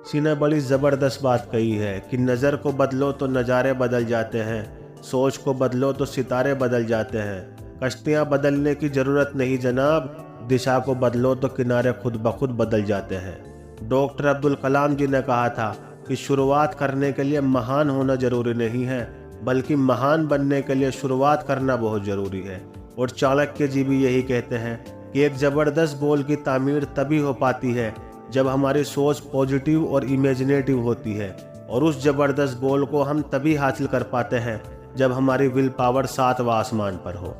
किसी ने बड़ी ज़बरदस्त बात कही है कि नज़र को बदलो तो नज़ारे बदल जाते हैं, सोच को बदलो तो सितारे बदल जाते हैं। कश्तियाँ बदलने की ज़रूरत नहीं जनाब, दिशा को बदलो तो किनारे खुद ब खुद बदल जाते हैं। डॉक्टर अब्दुल कलाम जी ने कहा था कि शुरुआत करने के लिए महान होना ज़रूरी नहीं है, बल्कि महान बनने के लिए शुरुआत करना बहुत ज़रूरी है। और चाणक्य जी भी यही कहते हैं कि एक ज़बरदस्त गोल की तामीर तभी हो पाती है जब हमारी सोच पॉजिटिव और इमेजिनेटिव होती है, और उस ज़बरदस्त गोल को हम तभी हासिल कर पाते हैं जब हमारी विल पावर सातवां आसमान पर हो।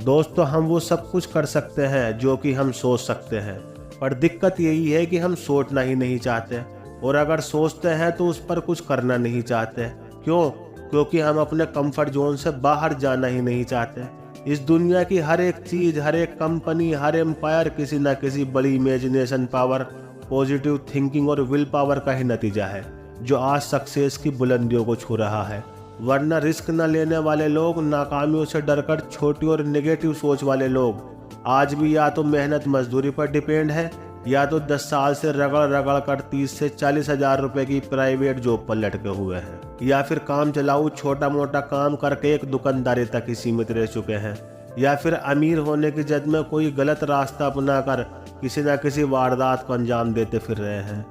दोस्तों, हम वो सब कुछ कर सकते हैं जो कि हम सोच सकते हैं, पर दिक्कत यही है कि हम सोचना ही नहीं चाहते, और अगर सोचते हैं तो उस पर कुछ करना नहीं चाहते। क्यों? क्योंकि हम अपने कंफर्ट जोन से बाहर जाना ही नहीं चाहते। इस दुनिया की हर एक चीज़, हर एक कंपनी, हर एम्पायर किसी न किसी बड़ी इमेजिनेशन पावर, पॉजिटिव थिंकिंग और विल पावर का ही नतीजा है, जो आज सक्सेस की बुलंदियों को छू रहा है। वरना रिस्क न लेने वाले लोग, नाकामियों से डरकर छोटी और नेगेटिव सोच वाले लोग आज भी या तो मेहनत मजदूरी पर डिपेंड है, या तो 10 साल से रगड़ रगड़ कर 30 से 40 हजार रुपए की प्राइवेट जॉब पर लटके हुए हैं, या फिर काम चलाऊ छोटा मोटा काम करके एक दुकानदारी तक ही सीमित रह चुके हैं, या फिर अमीर होने की जद में कोई गलत रास्ता अपनाकर किसी न किसी वारदात को अंजाम देते फिर रहे हैं।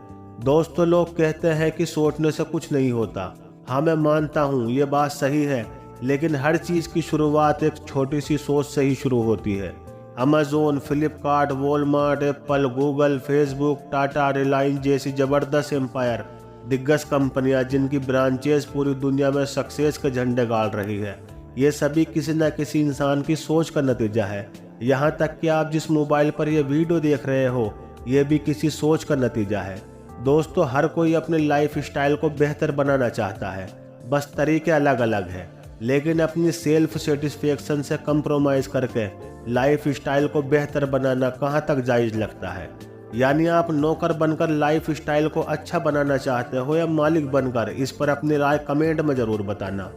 दोस्तों, लोग कहते हैं कि सोचने से कुछ नहीं होता। हाँ, मैं मानता हूँ ये बात सही है, लेकिन हर चीज़ की शुरुआत एक छोटी सी सोच से ही शुरू होती है। Amazon, Flipkart, Walmart, Apple, Google, Facebook, Tata, Reliance जैसी ज़बरदस्त एम्पायर, दिग्गज कंपनियां जिनकी ब्रांचेस पूरी दुनिया में सक्सेस के झंडे गाड़ रही है, ये सभी किसी न किसी इंसान की सोच का नतीजा है। यहाँ तक कि आप जिस मोबाइल पर यह वीडियो देख रहे हो, ये भी किसी सोच का नतीजा है। दोस्तों, हर कोई अपने लाइफ स्टाइल को बेहतर बनाना चाहता है, बस तरीके अलग अलग हैं। लेकिन अपनी सेल्फ सेटिस्फेक्शन से कंप्रोमाइज़ करके लाइफ स्टाइल को बेहतर बनाना कहाँ तक जायज़ लगता है? यानी आप नौकर बनकर लाइफ स्टाइल को अच्छा बनाना चाहते हो या मालिक बनकर? इस पर अपनी राय कमेंट में ज़रूर बताना।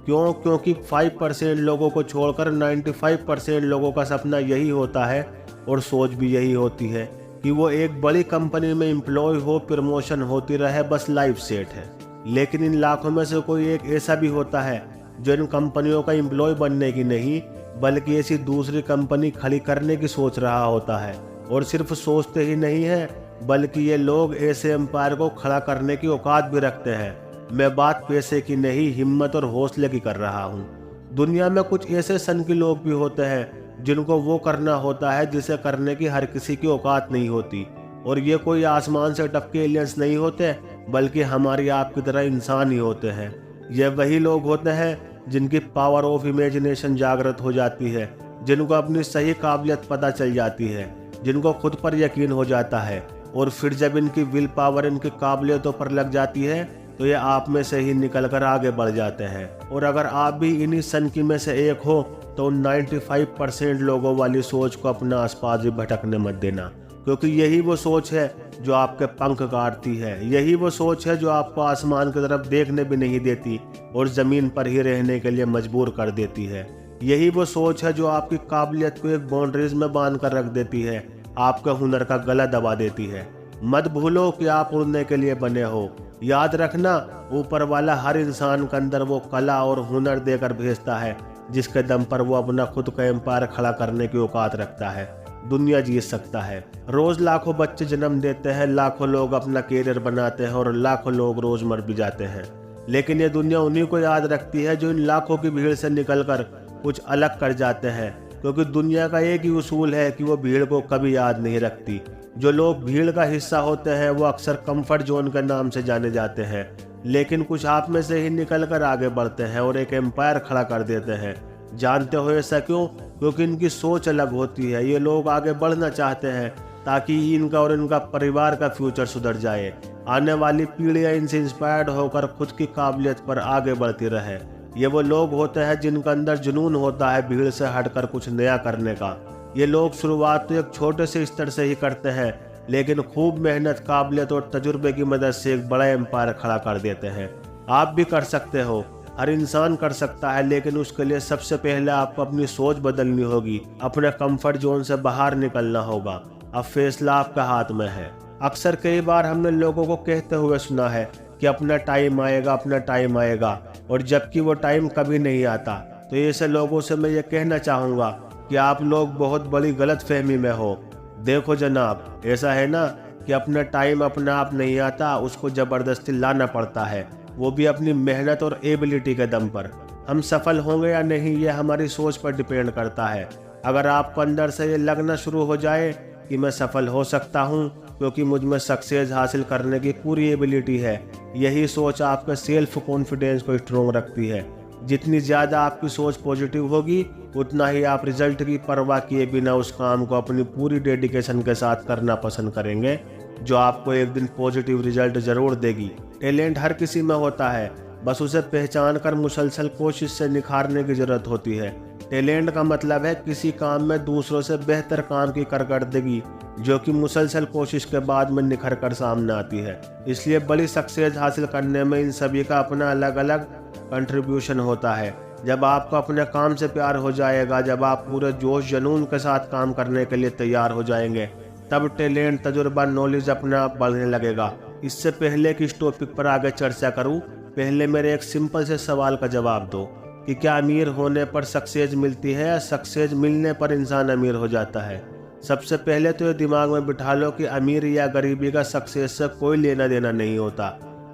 क्यों? क्योंकि 5% लोगों को छोड़कर 95% लोगों का सपना यही होता है, और सोच भी यही होती है कि वो एक बड़ी कंपनी में एम्प्लॉय हो, प्रमोशन होती रहे, बस लाइफ सेट है। लेकिन इन लाखों में से कोई एक ऐसा भी होता है जो इन कंपनियों का एम्प्लॉय बनने की नहीं, बल्कि ऐसी दूसरी कंपनी खड़ी करने की सोच रहा होता है। और सिर्फ सोचते ही नहीं है, बल्कि ये लोग ऐसे एम्पायर को खड़ा करने की औकात भी रखते हैं। मैं बात पैसे की नहीं, हिम्मत और हौसले की कर रहा हूँ। दुनिया में कुछ ऐसे सनकी लोग भी होते हैं जिनको वो करना होता है जिसे करने की हर किसी की औकात नहीं होती। और ये कोई आसमान से टपके एलियंस नहीं होते, बल्कि हमारी आपकी तरह इंसान ही होते हैं। ये वही लोग होते हैं जिनकी पावर ऑफ इमेजिनेशन जागृत हो जाती है, जिनको अपनी सही काबिलियत पता चल जाती है, जिनको खुद पर यकीन हो जाता है, और फिर जब इनकी विल पावर इनकी काबिलियतों पर लग जाती है तो ये आप में से ही निकलकर आगे बढ़ जाते हैं। और अगर आप भी इन्हीं सनकी में से एक हो तो 95% लोगों वाली सोच को अपने आसपास भी भटकने मत देना, क्योंकि यही वो सोच है जो आपके पंख काटती है। यही वो सोच है जो आपको आसमान की तरफ देखने भी नहीं देती और ज़मीन पर ही रहने के लिए मजबूर कर देती है। यही वो सोच है जो आपकी काबिलियत को एक बाउंड्रीज में बांध कर रख देती है, आपके हुनर का गला दबा देती है। मत भूलो कि आप उड़ने के लिए बने हो। याद रखना, ऊपर वाला हर इंसान के अंदर वो कला और हुनर देकर भेजता है जिसके दम पर वो अपना खुद का एम्पायर खड़ा करने की औकात रखता है, दुनिया जीत सकता है। रोज लाखों बच्चे जन्म देते हैं, लाखों लोग अपना कैरियर बनाते हैं और लाखों लोग रोज मर भी जाते हैं, लेकिन ये दुनिया उन्हीं को याद रखती है जो इन लाखों की भीड़ से निकलकर कुछ अलग कर जाते हैं। क्योंकि दुनिया का एक ही उसूल है कि वो भीड़ को कभी याद नहीं रखती। जो लोग भीड़ का हिस्सा होते हैं वो अक्सर कंफर्ट जोन के नाम से जाने जाते हैं, लेकिन कुछ आप में से ही निकलकर आगे बढ़ते हैं और एक एम्पायर खड़ा कर देते हैं। जानते हो ऐसा क्यों? क्योंकि इनकी सोच अलग होती है। ये लोग आगे बढ़ना चाहते हैं ताकि इनका और इनका परिवार का फ्यूचर सुधर जाए, आने वाली पीढ़ियां इनसे इंस्पायर्ड होकर खुद की काबिलियत पर आगे बढ़ती रहे। ये वो लोग होते हैं जिनका अंदर जुनून होता है भीड़ से हटकर कुछ नया करने का। ये लोग शुरुआत तो एक छोटे से स्तर से ही करते हैं, लेकिन खूब मेहनत, काबिलियत और तजुर्बे की मदद से एक बड़ा एम्पायर खड़ा कर देते हैं। आप भी कर सकते हो, हर इंसान कर सकता है, लेकिन उसके लिए सबसे पहले आपको अपनी सोच बदलनी होगी, अपने कंफर्ट जोन से बाहर निकलना होगा। अब फैसला आपका हाथ में है। अक्सर कई बार हमने लोगों को कहते हुए सुना है कि अपना टाइम आएगा, अपना टाइम आएगा, और जबकि वो टाइम कभी नहीं आता। तो ऐसे लोगों से मैं ये कहना चाहूँगा कि आप लोग बहुत बड़ी गलतफहमी में हो। देखो जनाब, ऐसा है ना कि अपना टाइम अपना आप नहीं आता, उसको ज़बरदस्ती लाना पड़ता है, वो भी अपनी मेहनत और एबिलिटी के दम पर। हम सफल होंगे या नहीं ये हमारी सोच पर डिपेंड करता है। अगर आपको अंदर से ये लगना शुरू हो जाए कि मैं सफल हो सकता हूँ क्योंकि मुझ में सक्सेस हासिल करने की पूरी एबिलिटी है, यही सोच आपके सेल्फ कॉन्फिडेंस को स्ट्रोंग रखती है। जितनी ज़्यादा आपकी सोच पॉजिटिव होगी, उतना ही आप रिजल्ट की परवाह किए बिना उस काम को अपनी पूरी डेडिकेशन के साथ करना पसंद करेंगे, जो आपको एक दिन पॉजिटिव रिजल्ट ज़रूर देगी। टैलेंट हर किसी में होता है, बस उसे पहचान कर मुसलसल कोशिश से निखारने की ज़रूरत होती है। टैलेंट का मतलब है किसी काम में दूसरों से बेहतर काम की कारकर्दगी, जो कि मुसलसल कोशिश के बाद में निखर कर सामने आती है। इसलिए बड़ी सक्सेस हासिल करने में इन सभी का अपना अलग अलग कंट्रीब्यूशन होता है। जब आपको अपने काम से प्यार हो जाएगा, जब आप पूरे जोश जुनून के साथ काम करने के लिए तैयार हो जाएंगे, तब टैलेंट, तजुर्बा, नॉलेज अपने आप बढ़ने लगेगा। इससे पहले कि इस टॉपिक पर आगे चर्चा करूं, पहले मेरे एक सिंपल से सवाल का जवाब दो कि क्या अमीर होने पर सक्सेस मिलती है या सक्सेस मिलने पर इंसान अमीर हो जाता है? सबसे पहले तो ये दिमाग में बिठा लो कि अमीर या गरीबी का सक्सेस से कोई लेना देना नहीं होता।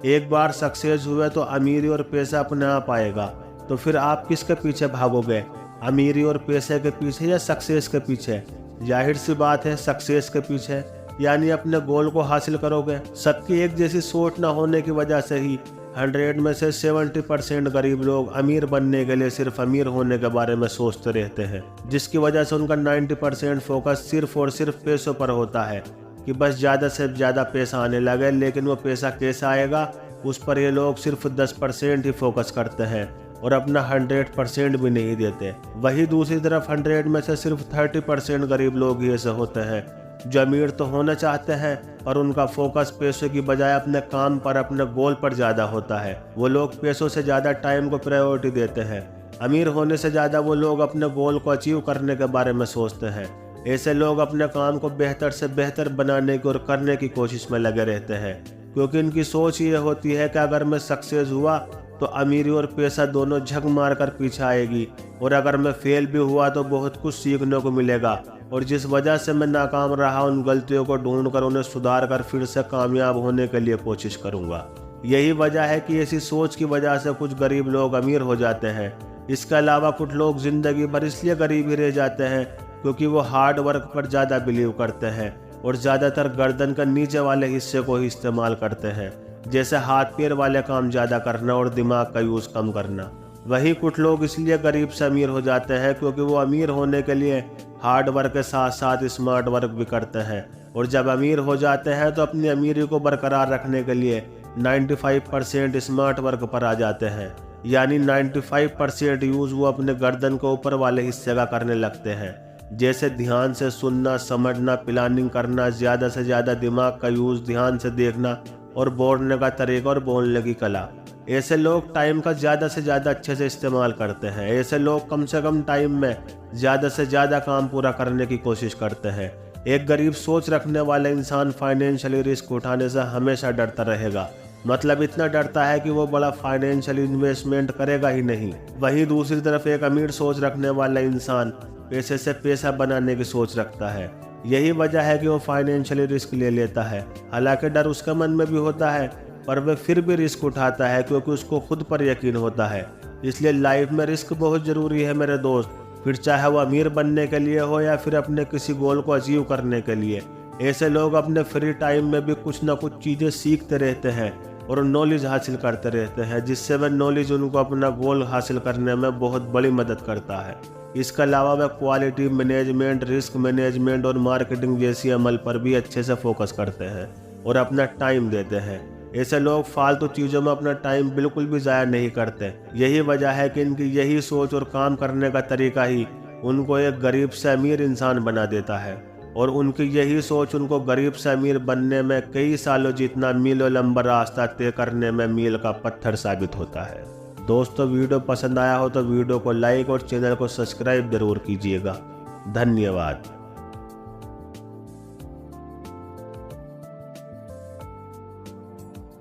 एक बार सक्सेस हुए तो अमीरी और पैसा अपने आप आएगा। तो फिर आप किसके पीछे भागोगे, अमीरी और पैसे के पीछे या सक्सेस के पीछे? जाहिर सी बात है सक्सेस के पीछे, यानी अपने गोल को हासिल करोगे। सबकी एक जैसी सोच न होने की वजह से ही 100 में से 70% गरीब लोग अमीर बनने के लिए सिर्फ अमीर होने के बारे में सोचते रहते हैं, जिसकी वजह से उनका 90% फोकस सिर्फ और सिर्फ पैसों पर होता है कि बस ज़्यादा से ज़्यादा पैसा आने लगे। लेकिन वो पैसा कैसे आएगा, उस पर ये लोग सिर्फ 10% ही फोकस करते हैं और अपना 100% भी नहीं देते। वही दूसरी तरफ 100 में से सिर्फ 30% गरीब लोग ही ऐसे होते हैं जो अमीर तो होना चाहते हैं और उनका फोकस पैसों की बजाय अपने काम पर, अपने गोल पर ज़्यादा होता है। वो लोग पैसों से ज़्यादा टाइम को प्रायोरिटी देते हैं। अमीर होने से ज़्यादा वो लोग अपने गोल को अचीव करने के बारे में सोचते हैं। ऐसे लोग अपने काम को बेहतर से बेहतर बनाने की और करने की कोशिश में लगे रहते हैं, क्योंकि इनकी सोच ये होती है कि अगर मैं सक्सेस हुआ तो अमीरी और पैसा दोनों झक मार कर पीछे आएगी, और अगर मैं फेल भी हुआ तो बहुत कुछ सीखने को मिलेगा, और जिस वजह से मैं नाकाम रहा उन गलतियों को ढूंढकर उन्हें सुधार कर फिर से कामयाब होने के लिए कोशिश करूंगा। यही वजह है कि ऐसी सोच की वजह से कुछ गरीब लोग अमीर हो जाते हैं। इसके अलावा कुछ लोग जिंदगी भर इसलिए गरीब ही रह जाते हैं क्योंकि वो हार्ड वर्क पर ज़्यादा बिलीव करते हैं और ज़्यादातर गर्दन के नीचे वाले हिस्से को ही इस्तेमाल करते हैं, जैसे हाथ पैर वाले काम ज़्यादा करना और दिमाग का यूज़ कम करना। वहीं कुछ लोग इसलिए गरीब से अमीर हो जाते हैं क्योंकि वो अमीर होने के लिए हार्ड वर्क के साथ साथ स्मार्ट वर्क भी करते हैं, और जब अमीर हो जाते हैं तो अपनी अमीरी को बरकरार रखने के लिए 95% स्मार्ट वर्क पर आ जाते हैं, यानी 95% यूज़ वो अपने गर्दन के ऊपर वाले हिस्से का करने लगते हैं, जैसे ध्यान से सुनना, समझना, प्लानिंग करना, ज़्यादा से ज़्यादा दिमाग का यूज़, ध्यान से देखना और बोलने का तरीका और बोलने की कला। ऐसे लोग टाइम का ज़्यादा से ज़्यादा अच्छे से इस्तेमाल करते हैं। ऐसे लोग कम से कम टाइम में ज़्यादा से ज़्यादा काम पूरा करने की कोशिश करते हैं। एक गरीब सोच रखने वाला इंसान फाइनेंशियली रिस्क उठाने से हमेशा डरता रहेगा, मतलब इतना डरता है कि वो बड़ा फाइनेंशियल इन्वेस्टमेंट करेगा ही नहीं। वहीं दूसरी तरफ एक अमीर सोच रखने वाला इंसान पैसे से पैसा बनाने की सोच रखता है। यही वजह है कि वो फाइनेंशियली रिस्क ले लेता है। हालांकि डर उसके मन में भी होता है, पर वह फिर भी रिस्क उठाता है क्योंकि उसको खुद पर यकीन होता है। इसलिए लाइफ में रिस्क बहुत ज़रूरी है मेरे दोस्त, फिर चाहे वो अमीर बनने के लिए हो या फिर अपने किसी गोल को अचीव करने के लिए। ऐसे लोग अपने फ्री टाइम में भी कुछ ना कुछ चीज़ें सीखते रहते हैं और नॉलेज हासिल करते रहते हैं, जिससे वह नॉलेज उनको अपना गोल हासिल करने में बहुत बड़ी मदद करता है। इसके अलावा वह क्वालिटी मैनेजमेंट, रिस्क मैनेजमेंट और मार्केटिंग जैसी अमल पर भी अच्छे से फोकस करते हैं और अपना टाइम देते हैं। ऐसे लोग फालतू चीज़ों में अपना टाइम बिल्कुल भी ज़ाया नहीं करते। यही वजह है कि इनकी यही सोच और काम करने का तरीका ही उनको एक गरीब से अमीर इंसान बना देता है, और उनकी यही सोच उनको गरीब से अमीर बनने में कई सालों जितना मीलों लंबा रास्ता तय करने में मील का पत्थर साबित होता है। दोस्तों, वीडियो पसंद आया हो तो वीडियो को लाइक और चैनल को सब्सक्राइब जरूर कीजिएगा। धन्यवाद।